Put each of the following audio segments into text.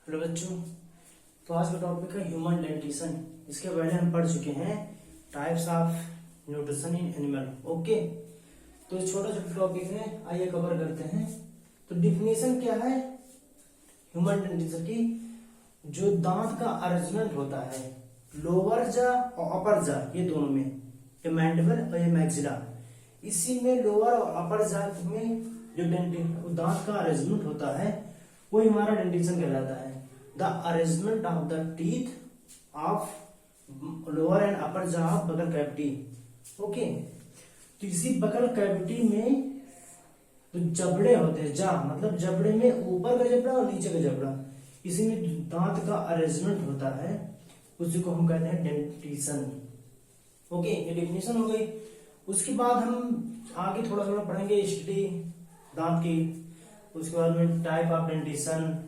Hello बच्चों। तो आज का टॉपिक है ह्यूमन डेंटिशन। इसके पहले हम पढ़ चुके हैं types of nutrition in animal. Okay, तो छोटा छोटा टॉपिक है, आइए कवर करते हैं। तो डिफिनेशन क्या है ह्यूमन डेंटिशन की? जो दांत का अरेंजमेंट होता है लोअर जा और अपर जा, ये दोनों में, ये मैंडिबल और ये मैक्सिला, इसी में लोअर और अपर जा में जो दांत का अरेंजमेंट होता है वही हमारा डेंटिशन कहलाता है। The arrangement of the teeth of lower and upper jaw of buccal cavity. Okay, तो इसी बकल कैविटी में तो जबड़े होते हैं, जा मतलब जबड़े में ऊपर का जबड़ा और नीचे का जबड़ा, इसी में दांत का अरेंजमेंट होता है, उसी को हम कहते हैं डेंटिशन। ओके, ये डेफिनेशन हो गई। उसके बाद हम आगे थोड़ा थोड़ा पढ़ेंगे स्टडी दांत की, उसके बाद में टाइप ऑफ डेंटिशन,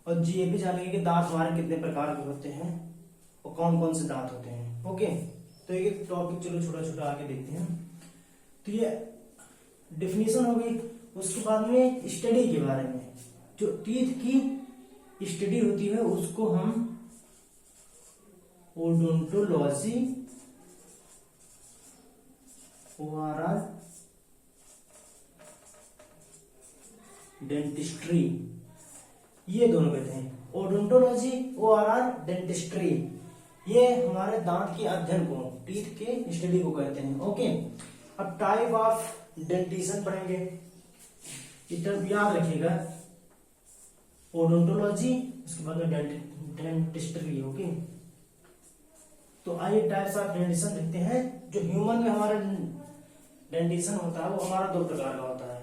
और ये भी जानेंगे कि दांत हमारे कितने प्रकार के होते हैं और कौन कौन से दांत होते हैं। ओके, तो ये टॉपिक चलो छोटा छोटा आगे देखते हैं। तो ये डेफिनेशन हो गई। उसके बाद में स्टडी के बारे में, जो टीथ की स्टडी होती है उसको हम ओडोंटोलॉजी ORR डेंटिस्ट्री, ये दोनों कहते हैं। ओडोंटोलॉजी ORR डेंटिस्ट्री, ये हमारे दांत के अध्ययन को, टीथ के स्टडी को कहते हैं। ओके, अब टाइप ऑफ डेंटिशन पढ़ेंगे, ये टर्म याद रखिएगा, ओडोंटोलॉजी, उसके बाद में डेंटिस्ट्री। ओके, तो आइए टाइप्स ऑफ डेंटिशन देखते हैं। जो ह्यूमन में हमारा डेंटिशन होता है वो हमारा दो प्रकार का होता है।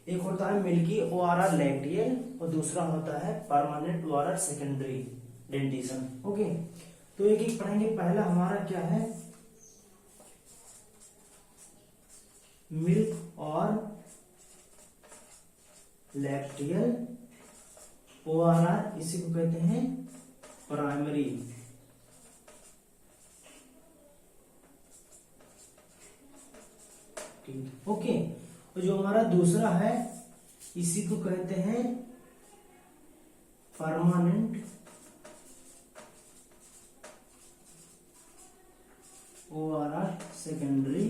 एक होता है मिल्की ORR लैक्टियल और दूसरा होता है permanent ORR secondary dentition. Okay, तो एक एक पढ़ेंगे। पहला हमारा क्या है, मिल्क और लैक्टियल ORR, इसी को कहते हैं प्राइमरी। ओके, तो जो हमारा दूसरा है इसी को कहते हैं परमानेंट ORR सेकेंडरी।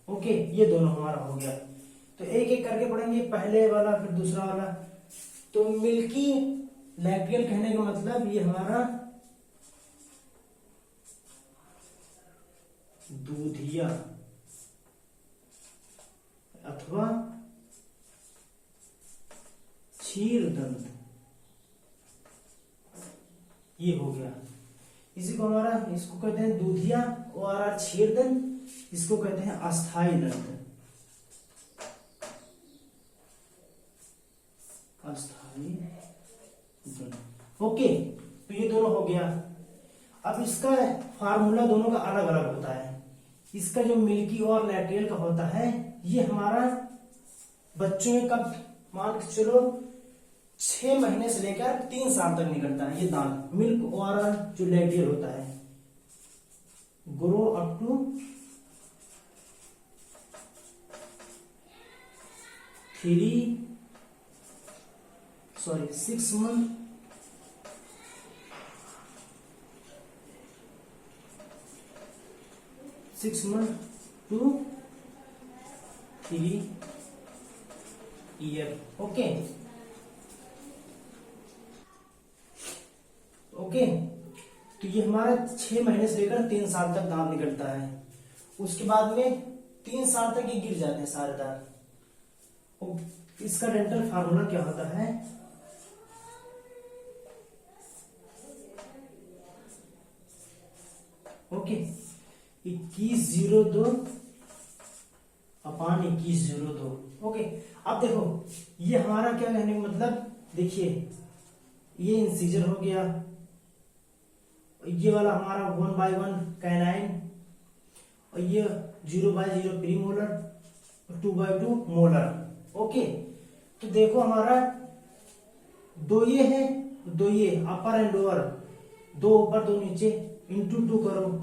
ओके, ये दोनों हमारा हो गया। तो एक एक करके पढ़ेंगे, पहले वाला फिर दूसरा वाला। तो मिल्की लैक्टियल कहने का मतलब ये हमारा दूधिया अथवा क्षीर दंत, ये हो गया। इसी को हमारा, इसको कहते हैं दूधिया ORR क्षीर दंत, इसको कहते हैं अस्थाई दंत, अस्थाई दंत। ओके, तो ये दोनों हो गया। अब इसका फार्मूला दोनों का अलग अलग होता है। इसका जो मिल्की और लैक्टियल का होता है ये हमारा बच्चों में कब, मान के चलो 6 महीने से लेकर 3 साल तक निकलता है ये दांत। मिल्क ORR जो लैक्टियल होता है grow up to 6 month 6 month to 3 year। Okay okay, तो ये हमारा 6 महीने से लेकर 3 साल तक दांत निकलता है। उसके बाद में 3 साल तक ये गिर जाते हैं सारे दांत। इसका डेंटल फार्मूला क्या होता है, ओके, 2102 अपान 2102। ओके, अब देखो ये हमारा क्या कहने का मतलब, देखिए ये इंसीजर हो गया, ये वाला हमारा 1/1 कैनाइन, और ये 0/0 प्रीमोलर और 2/2 मोलर। ओके, तो देखो हमारा दो ये है, दो ये अपर एंड लोअर, दो ऊपर दो नीचे, इंटू 2 करो,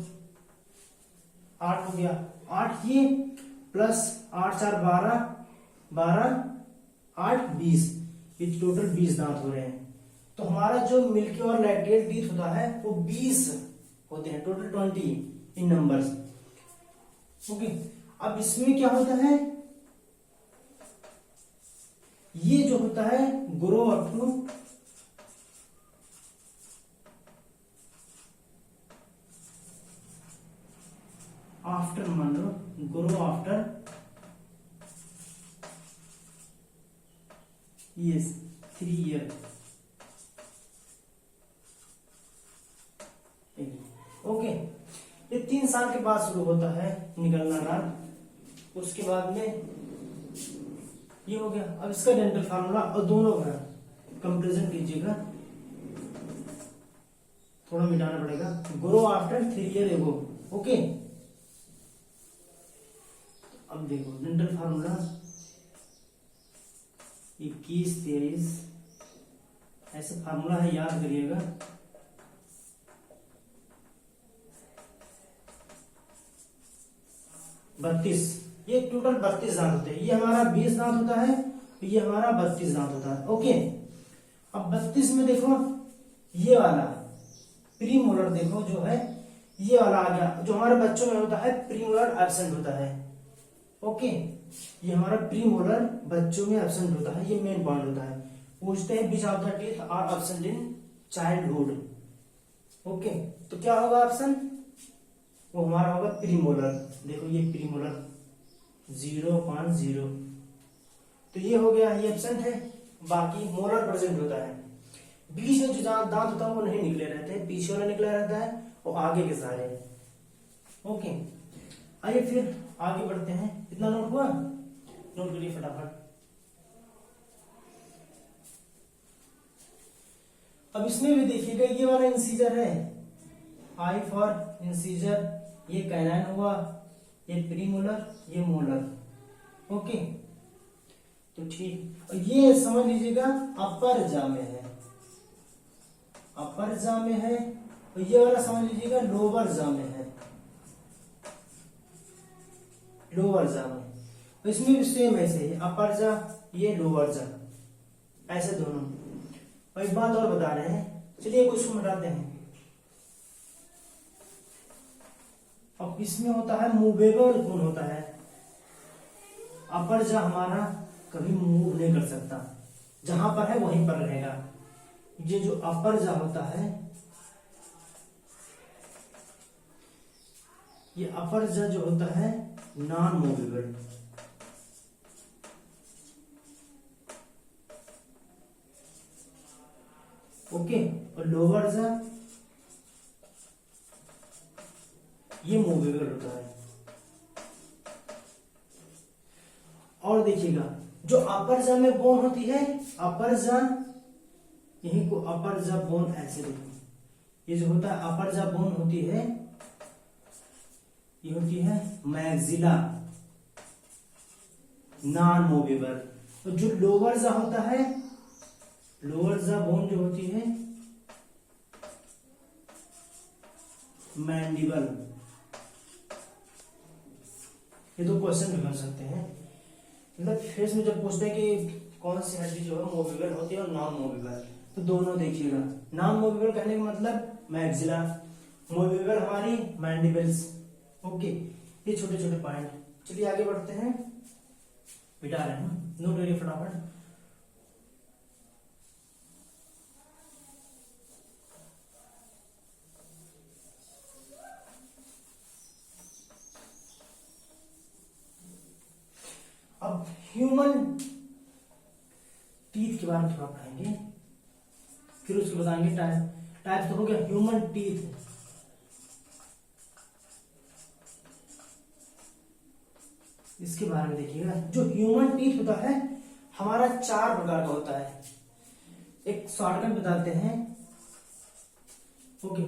8 हो गया। 8 ये प्लस 8 4 12, 12, 8, 20, ये टोटल 20 दांत हो रहे हैं। तो हमारा जो मिल्की और लैक्टेट टीथ होता है वो 20 होते हैं, टोटल 20 इन नंबर्स। ओके, अब इसमें क्या होता है, ये जो होता है ग्रो अप टू आफ्टर, मान लो grow after yes 3 year. Okay, ये 3 साल के बाद शुरू होता है निकलना दांत। उसके बाद में ये हो गया। अब इसका डेंटल फार्मूला और दोनों का कंपेरिजन कीजिएगा, थोड़ा मिटाना पड़ेगा। Grow after 3 year ago. Okay, अब देखो डेंटल फार्मूला 21, 23 ऐसे फार्मूला है, याद करिएगा। बत्तीस, ये टोटल 32 दांत होते हैं। ये हमारा 20 दांत होता है, ये हमारा 32 दांत होता है। ओके, अब 32 में देखो ये वाला प्रीमोलर, देखो जो है ये वाला आ गया, जो हमारे बच्चों में होता है प्रीमोलर एब्सेंट होता है। ओके, ये हमारा प्रीमोलर बच्चों में एब्सेंट होता है, ये मेन पॉइंट होता है। पूछते हैं which of the teeth are absent in childhood. Okay, तो क्या होगा ऑप्शन, वो हमारा होगा प्रीमोलर। देखो ये प्रीमोलर 0.0, तो ये हो गया, ये एब्सेंट है। बाकी मोलर प्रेजेंट होता है। बीच में जो दांत होता है वो नहीं निकले रहते हैं, पीछे वाला निकला रहता है और आगे के सारे। ओके, आइए फिर आगे बढ़ते हैं। इतना नोट हुआ, नोट करिए फटाफट। अब इसमें भी देखिएगा, ये वाला इंसीजर है, आई फॉर इंसीजर, ये कैनाइन हुआ, ये प्रीमोलर, ये मोलर। ओके, तो ठीक, ये समझ लीजिएगा अपर जा में है, अपर जा में है, और ये वाला समझ लीजिएगा लोअर जा में है, लोअर जा में। तो इसमें भी सेम ऐसे ही, अपर जा ये लोअर जा, ऐसे दोनों। और एक बात और बता रहे हैं, चलिए कुछ मिटाते हैं। अब इसमें होता है मूवेबल बोन होता है। अपर जा हमारा कभी मूव नहीं कर सकता, जहां पर है वहीं पर रहेगा। ये जो अपर जा होता है, ये अपर जा जो होता है नॉन मूवेबल। ओके, और लोअर जा ये मूवेबल होता है। और देखिएगा जो अपर जा में बोन होती है, अपर जा, यही को अपर जा बोन ऐसे देखो, ये जो होता है अपर जा बोन होती है, ये होती है मैक्सिला, नॉन मूवेबल। तो जो लोअर जा होता है, लोअर जा बोन जो होती है मैंडिबल। ये तो क्वेश्चन भी कर सकते हैं, मतलब फेस में जब पूछते हैं कि कौन सी हड्डी जो है मूवेबल होती है और नॉन मूवेबल, तो दोनों देखिएगा। नॉन मूवेबल कहने का मतलब मैक्सिला, मूवेबल हमारी मैंडिबल्स। ओके, ये छोटे छोटे पॉइंट। चलिए आगे बढ़ते हैं, मिटा रहे हैं, नोट करिए फटाफट। अब ह्यूमन टीथ के बारे में थोड़ा पढ़ेंगे, फिर उसको बताएंगे टाइप। टाइप तो हो गया ह्यूमन टीथ। इसके बारे में देखिएगा, जो ह्यूमन टीथ होता है हमारा 4 प्रकार का होता है। एक शॉर्टकट बताते हैं। ओके,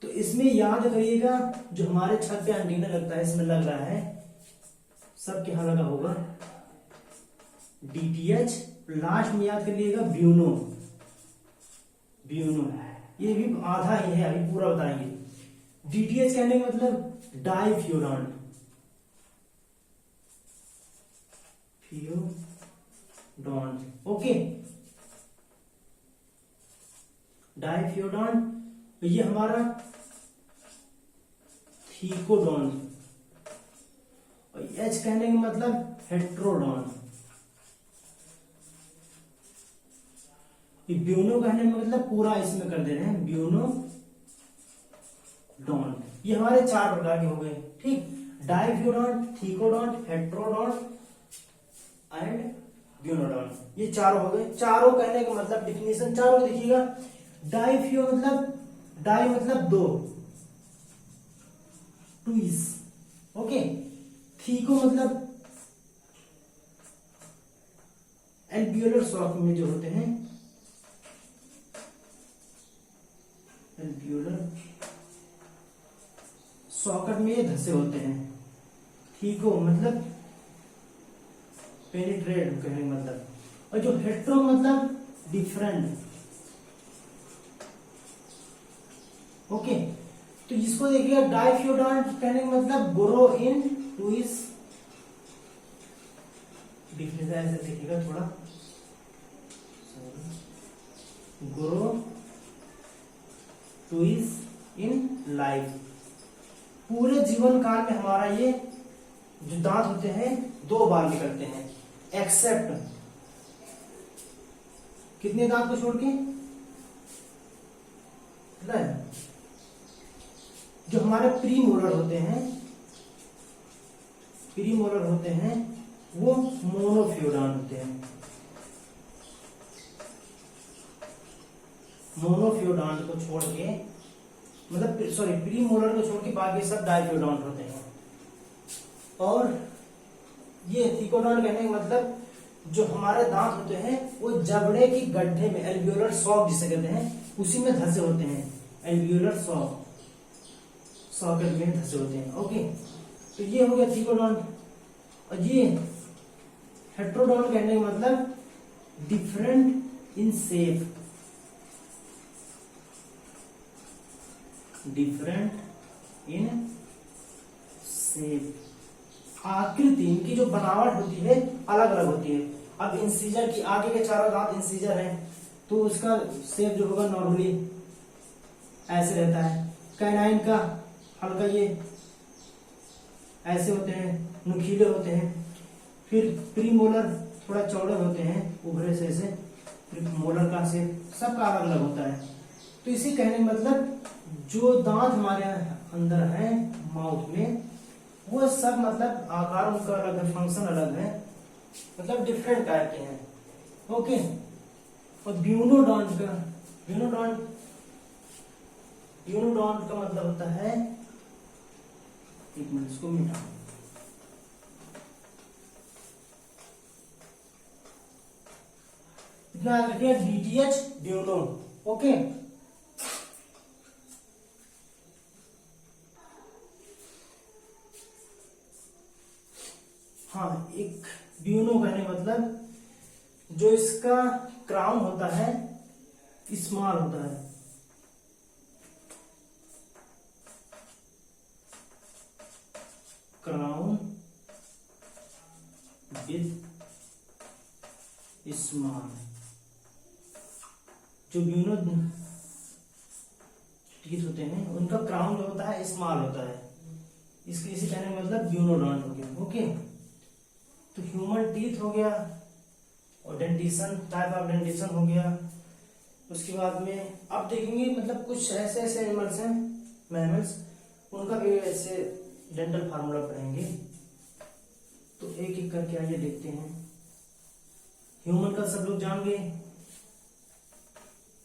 तो इसमें याद करिएगा, जो हमारे छत पे एंटीना लगता है, इसमें लग रहा है, सबके यहां लगा होगा डीटीएच, लास्ट में याद कर लीजिएगा ब्यूनो। ब्यूनो ये भी आधा ही है, अभी पूरा बताएंगे। डीटीएच कहने का मतलब डाइफ्यूरॉन, डाइफ्यूडॉन्ट। ओके, डाइफ्यूडॉन्ट, ये हमारा थीकोडॉन्ट, और एच कहने का मतलब हेट्रोडॉन्ट। ये ब्यूनो कहने में मतलब पूरा इसमें कर दे रहे हैं, ब्यूनोडॉन्ट। ये हमारे 4 प्रकार के हो गए, ठीक। डाइफ्यूडॉन्ट, थीकोडॉन्ट, हेट्रोडॉन्ट एंड ब्यूनोडॉन्ट, ये 4 हो गए। चारों कहने का मतलब डिफिनेशन चारों देखिएगा। डाइफ्यू मतलब, डाई मतलब 2, ट्विस, ओके। थीको मतलब एल्वियोलर सॉक में जो होते हैं, एल्वियोलर सॉकेट में ये धसे होते हैं। थीको मतलब पेनिट्रेट कहने का मतलब, और जो हेट्रो मतलब डिफरेंट, ओके। तो इसको देखिएगा, डाइफ्यूडॉन्ट कहने का मतलब ग्रो इन ट्विस, डिफरेंस ऐसे देखिएगा थोड़ा, ग्रो ट्विस इन लाइफ, पूरे जीवन काल में हमारा ये जो दांत होते हैं 2 बार निकलते हैं, एक्सेप्ट कितने दांत को छोड़ के, जो हमारे प्रीमोलर होते हैं, प्रीमोलर होते हैं वो मोनोफ्यूडॉन्ट होते हैं, मोनोफ्यूडॉन्ट को छोड़ के, मतलब सॉरी प्रीमोलर को छोड़ के बाकी सब डाइफ्यूडॉन्ट होते हैं। और ये थीकोडॉन्ट कहने का मतलब जो हमारे दांत होते हैं वो जबड़े की गड्ढे में, एल्वियोलर सॉक जिसे कहते हैं, उसी में धसे होते हैं, एल्वियोलर सॉकेट में धसे होते हैं, ओके। तो ये हो गया थीकोडॉन्ट। और ये हेट्रोडॉन्ट कहने का मतलब different in shape, different in shape, आकृति इनकी जो बनावट होती है अलग अलग होती है। अब इंसीजर की आगे के 4 दांत इंसीजर हैं, तो उसका शेप जो होगा नॉर्मली ऐसे रहता है। कैनाइन का हल्का ये ऐसे होते हैं, नुकीले होते हैं। फिर प्रीमोलर थोड़ा चौड़े होते हैं, उभरे से ऐसे। फिर मोलर का शेप सबका अलग अलग होता है। तो इसी कहने का मतलब जो दांत हमारे अंदर है माउथ में, वो सब मतलब आकार उनका अलग है, फंक्शन अलग है, मतलब डिफरेंट टाइप के हैं, ओके। और ब्यूनोडॉन्ट का, ब्यूनोडॉन्ट का मतलब होता है, एक मिनट इसको मिटा, इतना याद रखिए, DTH ब्यूनो, ओके। हाँ, एक ब्यूनो कहने मतलब जो इसका क्राउन होता है स्मॉल होता है, क्राउन विद स्मॉल, जो ब्यूनो टीथ होते हैं उनका क्राउन जो होता है स्मॉल होता है, इसके इसी कहने का मतलब ब्यूनोडॉन्ट हो गया, ओके। तो ह्यूमन टीथ हो गया, और डेंटिशन, टाइप ऑफ डेंटिशन हो गया। उसके बाद में अब देखेंगे मतलब कुछ ऐसे ऐसे एनिमल्स हैं, मैमल्स, उनका भी ऐसे डेंटल फार्मूला पढ़ेंगे। तो एक एक करके आइए देखते हैं। ह्यूमन का सब लोग जान गए,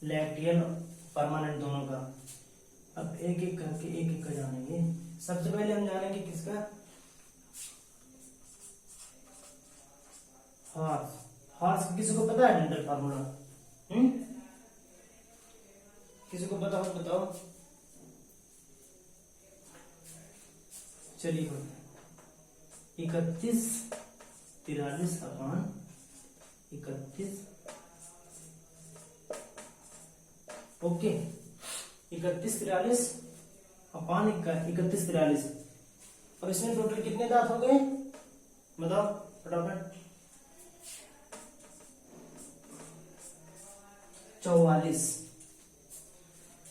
लैक्टियल परमानेंट दोनों का। अब एक एक करके एक एक का जानेंगे। सबसे पहले हम जानेंगे किसका, हॉर्स। हॉर्स किसी को पता है डेंटल फार्मूला? किसी को पता हो बताओ। चलिए 3143/31, ओके। 3143/31। अब इसमें टोटल कितने दांत हो गए बताओ फटाफट। 44।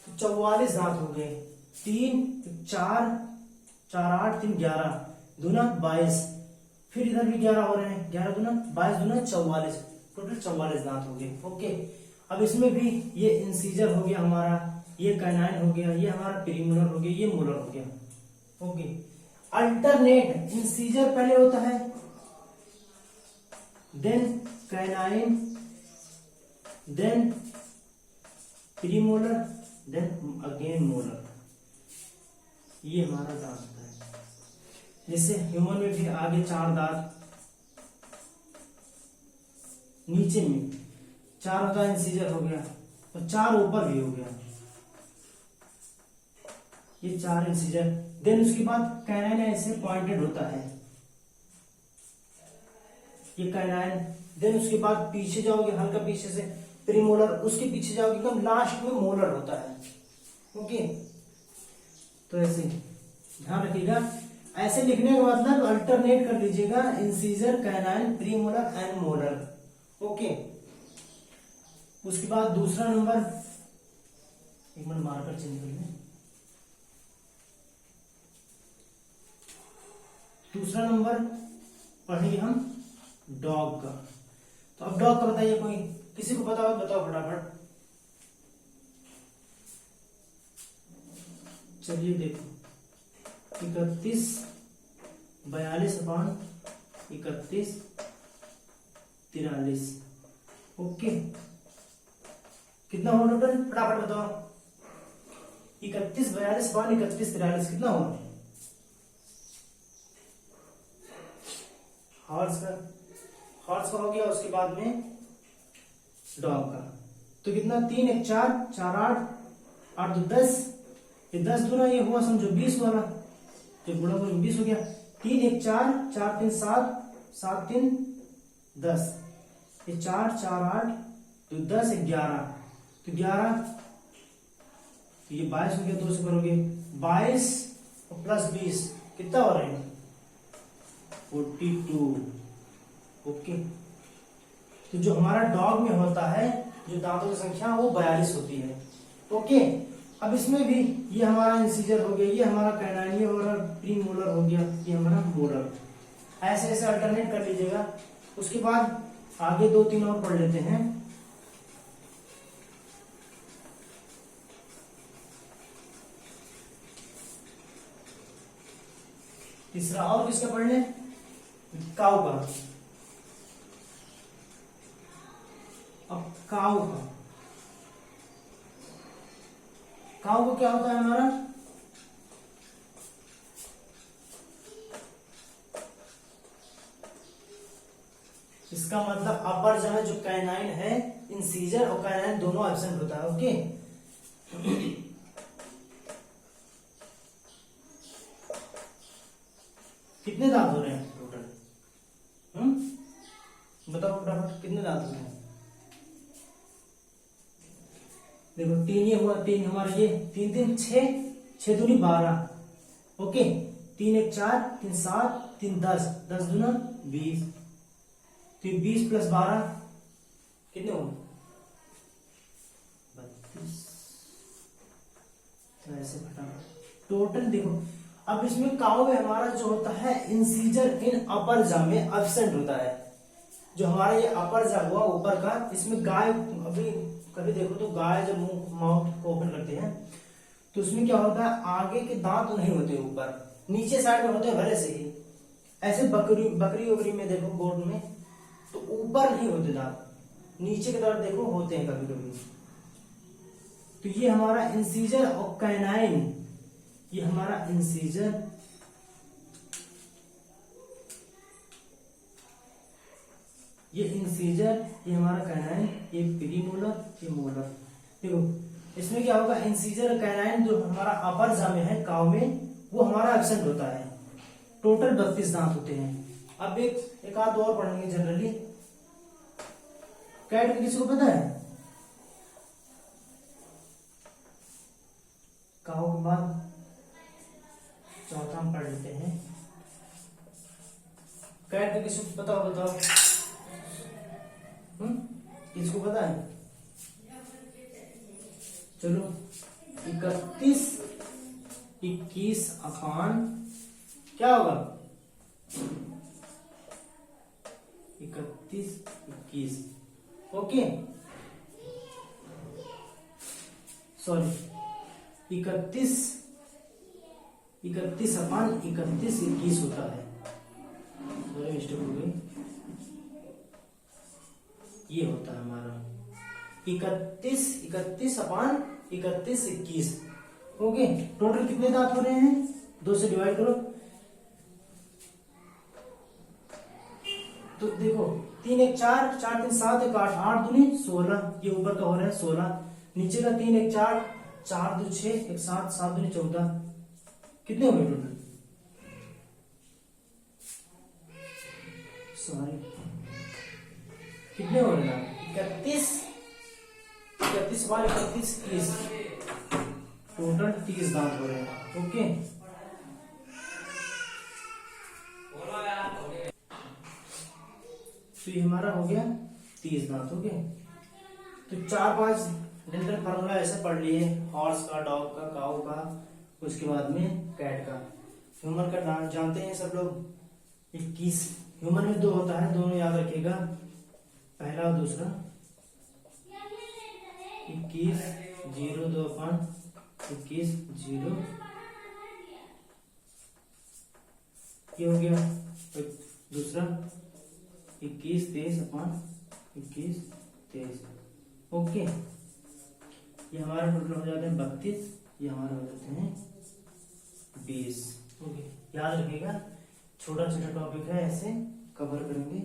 तो 44 दांत हो गए। 3 4 4 8 3 11 दूना 22। फिर इधर भी 11 हो रहे हैं, 11 दूना 22 दूना 44, टोटल 44 दांत हो गए। ओके, अब इसमें भी ये इंसीजर हो गया हमारा, ये कैनाइन हो गया, ये हमारा प्रीमोलर हो गया, ये मोलर हो गया। ओके, अल्टरनेट इंसीजर पहले होता है, then canine, then premolar, then again molar. ये हमारा दांत होता है। जैसे ह्यूमन में भी आगे 4 दांत, नीचे में 4 होता है, इंसीजर हो गया, और 4 ऊपर भी हो गया, ये 4 इंसीजर। देन उसके बाद कैनाइन ऐसे पॉइंटेड होता है, ये कैनाइन। देन उसके बाद पीछे जाओगे हल्का पीछे से प्रीमोलर, उसके पीछे जाओगे एकदम लास्ट में मोलर होता है। ओके, तो ऐसे ध्यान रखिएगा। ऐसे लिखने का मतलब अल्टरनेट कर दीजिएगा, incisor, canine, premolar and molar. Okay, उसके बाद दूसरा नंबर, एक मिनट मार्कर चेंज कर लें। दूसरा नंबर पढ़ेंगे हम डॉग का। तो अब डॉग का बताइए, कोई किसी को पता हो बताओ फटाफट। चलिए देखो, 31 42 अपान 31 43। ओके, कितना हुआ टोटल फटाफट बताओ। 31 42 अपान 31 43 कितना हुआ? हॉर्स का हो गया, उसके बाद में डॉग का। तो कितना, 3 1 4 4 8 8 2 10, ये 10 दूना ये हुआ समझो 20 वाला, तो गुणा करो 20 हो गया। 3 1 4 4 3 7 7 3 10, ये 4 4 8 तो 10 11, तो 11, तो ये 22 हो गया। 2 से करोगे 22 और प्लस 20 कितना हो रहा है? 42। ओके, तो जो हमारा डॉग में होता है, जो दांतों की संख्या वो 42 होती है। ओके, अब इसमें भी ये हमारा इंसीजर हो गया, ये हमारा कैनाइन, ये हमारा प्रीमोलर हो गया, ये हमारा मोलर। ऐसे ऐसे अल्टरनेट कर लीजिएगा। उसके बाद आगे 2 3 और पढ़ लेते हैं। तीसरा और किसका पढ़ लें? काऊ का। अब काऊ का क्या होता है हमारा? इसका मतलब अपर जो है, जो कैनाइन है, इंसीजर और कैनाइन दोनों एब्सेंट होता है। ओके, कितने दांत हो रहे हैं टोटल? बताओ फटाफट, कितने दांत हो रहे हैं? देखो 3 ये हुआ, 3 हमारा ये 3 3 6 6 दूनी 12। ओके, 3 1 4 3 7 3 10 10 दूना 20, तो 20 प्लस 12 कितने हो? 32। तो ऐसे फटाफट टोटल देखो। अब इसमें काऊ में हमारा जो होता है, इंसीजर इन अपर जा में एब्सेंट होता है। जो हमारा ये अपर जा हुआ ऊपर का, इसमें गाय, अभी कभी देखो तो गाय जब मुंह माउथ ओपन करते हैं तो उसमें क्या होता है, आगे के दांत नहीं होते ऊपर, नीचे साइड में होते हैं भले से ही। ऐसे बकरी वकरी में देखो, गोट में तो ऊपर नहीं होते दांत, नीचे की तरफ देखो होते हैं कभी कभी। तो ये हमारा इंसीजर और कैनाइन, ये हमारा इंसीजर, ये इंसीजर, ये हमारा कैनाइन, ये प्रीमोलर, ये मोलर। देखो इसमें क्या होगा, इंसीजर कैनाइन जो हमारा अपर जा में है, काऊ में, वो हमारा एब्सेंट होता है। टोटल 32 दांत होते हैं। अब एक आध और पढ़ेंगे जनरली। कैट का किसी को पता है? काऊ के बाद चौथा हम पढ़ लेते हैं। कैट का किसी को बताओ। किसको पता है? चलो 21 अपान क्या होगा 21 ओके, सॉरी 31 अपान 21 होता है, सॉरी मिस्टेक हो गई, ये होता है हमारा 31 अपान 21 ओके। टोटल कितने दांत हो रहे हैं, 2 से डिवाइड करो तो देखो 3 1 4 4 3 7 1 8 8 दूनी 16, ये ऊपर का हो रहा है 16, नीचे का 3 1 4 4 2 6 1 7 7 दूनी 14, कितने हो गए टोटल, सॉरी कितने हो रहे हैं 31 बार 31 30, टोटल 30 दांत हो रहे हैं ओके। तो ये हमारा हो गया 30 दांत ओके। तो 4-5 डेंटल फार्मूला ऐसे पढ़ लिए, हॉर्स का, डॉग का, काऊ का, उसके बाद में कैट का। ह्यूमन का नाम जानते हैं सब लोग, 21 ह्यूमन में 2 होता है, दोनों याद रखिएगा, पहला और दूसरा, 21 0 2 अपान 21 0 ये हो गया, दूसरा 21 23 अपान 21 23 ओके। ये हमारा टोटल हो जाते हैं 32, ये हमारे हो जाते हैं 20 ओके। याद रखिएगा, छोटा छोटा टॉपिक है, ऐसे कवर करेंगे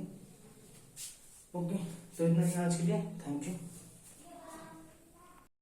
ओके। तो इतना ही आज के लिए, थैंक यू।